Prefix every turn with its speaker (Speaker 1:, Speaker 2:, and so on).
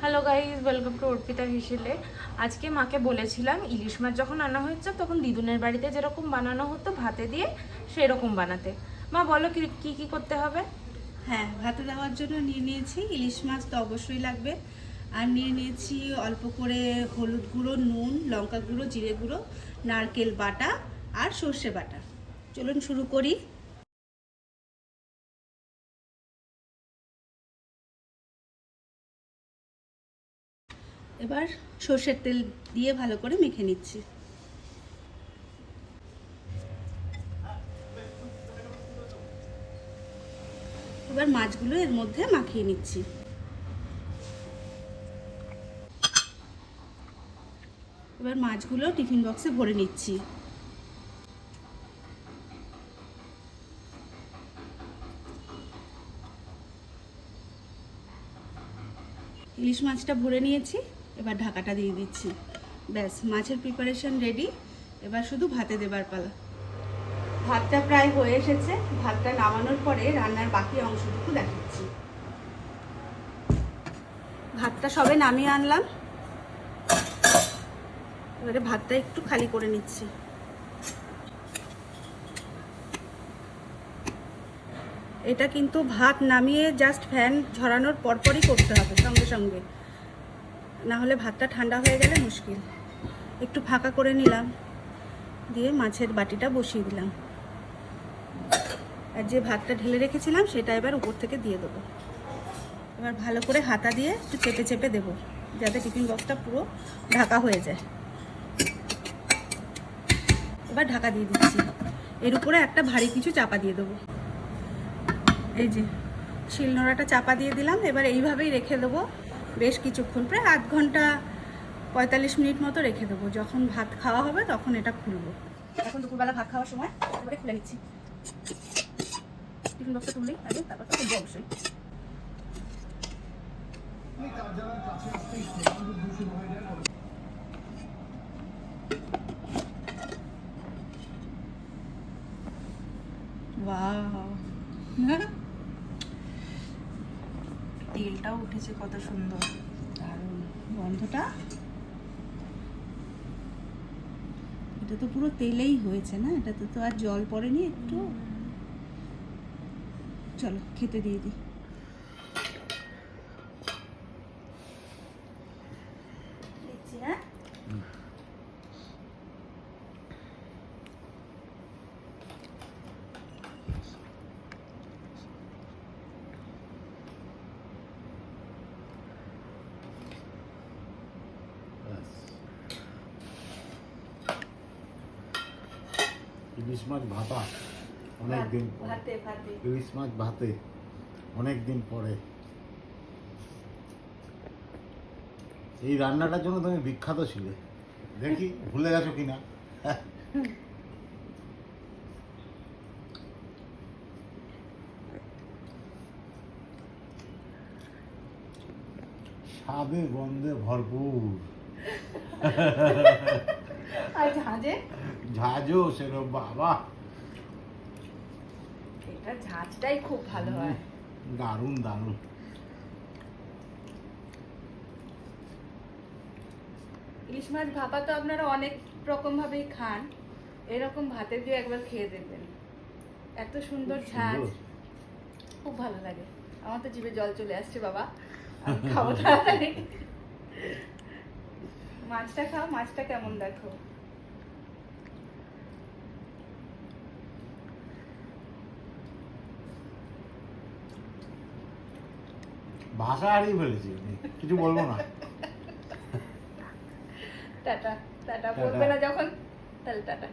Speaker 1: Hello guys, welcome to Arpita হিসেলে। আজকে মাকে বলেছিলাম ইলিশ মাছ যখন আনা হয়েছে তখন দিদুনের বাড়িতে যেরকম বানানো হতো ভাতে দিয়ে সেরকম বানাতে। মা বলো কি কি করতে হবে?
Speaker 2: হ্যাঁ, ভাতে দেওয়ার জন্য নিয়ে নিয়েছি ইলিশ মাছ, তো অবশ্যই লাগবে। আর নিয়ে নিয়েছি অল্প করে হলুদ গুঁড়ো, নুন, লঙ্কা গুঁড়ো, জিরে গুঁড়ো, নারকেল বাটা আর সর্ষে বাটা। চলুন শুরু করি। এবার সর্ষের তেল দিয়ে ভালো করে মেখে নিচ্ছি। এবার মাছগুলো এর মধ্যে মাখিয়ে নিচ্ছি। এবার মাছগুলো টিফিন বক্সে ভরে নিচ্ছি। ইলিশ মাছটা ভরে নিয়েছি, এবার ঢাকাটা দিয়ে দিচ্ছি। ব্যাস, মাছের প্রিপারেশন রেডি। এবার শুধু ভাতে দেবার পালা। ভাতটা প্রায় হয়ে এসেছে। ভাতটা নামানোর পরে রান্নার বাকি অংশটুকু দেখাচ্ছি। ভাতটা সবে নামিয়ে আনলাম, এবারে ভাতটা একটু খালি করে নিচ্ছি। এটা কিন্তু ভাত নামিয়ে জাস্ট ফ্যান ঝরানোর পরপরই করতে হবে, সঙ্গে সঙ্গে, না হলে ভাতটা ঠান্ডা হয়ে গেলে মুশকিল। একটু ফাঁকা করে নিলাম, দিয়ে মাছের বাটিটা বসিয়ে দিলাম। আর যে ভাতটা ঢেলে রেখেছিলাম সেটা এবার উপর থেকে দিয়ে দেবো। এবার ভালো করে হাতা দিয়ে একটু চেপে চেপে দেবো, যাতে টিফিন বক্সটা পুরো ঢাকা হয়ে যায়। এবার ঢাকা দিয়ে দিচ্ছি। এর উপরে একটা ভারী কিছু চাপা দিয়ে দেবো। এই যে শিলনোড়াটা চাপা দিয়ে দিলাম। এবার এইভাবেই রেখে দেবো বেশ কিছুক্ষণ, প্রায় 8 ঘন্টা 45 মিনিট মতো রেখে দেবো। যখন ভাত খাওয়া হবে তখন এটা খুলবো। এখন দুপুরবেলা ভাত খাওয়ার সময় এবারে খুলে নিচ্ছি। টিফিন বক্সটা তুললেই আগে, তারপর তো খুলবো অবশ্যই। ওয়াও, তেলটাও উঠেছে কত সুন্দর, দারুণ গন্ধটা। এটা তো পুরো তেলেই হয়েছে না, এটাতে তো আর জল পড়েনি একটু। চলো খেতে দিয়ে দিই। দেখছি, হ্যাঁ
Speaker 3: ইলিশ মাছ ভাপা অনেক দিন,
Speaker 2: ভাতে ভাতে
Speaker 3: ইলিশ মাছ ভাতে অনেক দিন পরে। এই রান্নাটার জন্য তুমি বিখ্যাত ছিলে, দেখি ভুলে গেছো কিনা। স্বাদে গন্ধে ভরপুর।
Speaker 2: আর ঝাঁঝে
Speaker 3: ঝাঁঝও সেরকম, বাবা
Speaker 2: এটা ঝাঁঝটাই খুব ভালো হয়।
Speaker 3: দারুণ দারুণ।
Speaker 2: ইলিশ মাছ ভাপা তো আপনারা অনেক রকম ভাবেই খান, এরকম ভাতে দিয়ে একবার খেয়ে দেখবেন, এত সুন্দর ঝাঁঝ, খুব ভালো লাগে। আমার তো জিভে জল চলে আসছে বাবা, আমি খাবো তাড়াতাড়ি। মাছটা খাও, মাছটা কেমন দেখো।
Speaker 3: ভাষা হারিয়ে ফেলেছি, কিছু বলবো না।
Speaker 2: টাটা টাটা বলবে না যখন, তাহলে টাটা।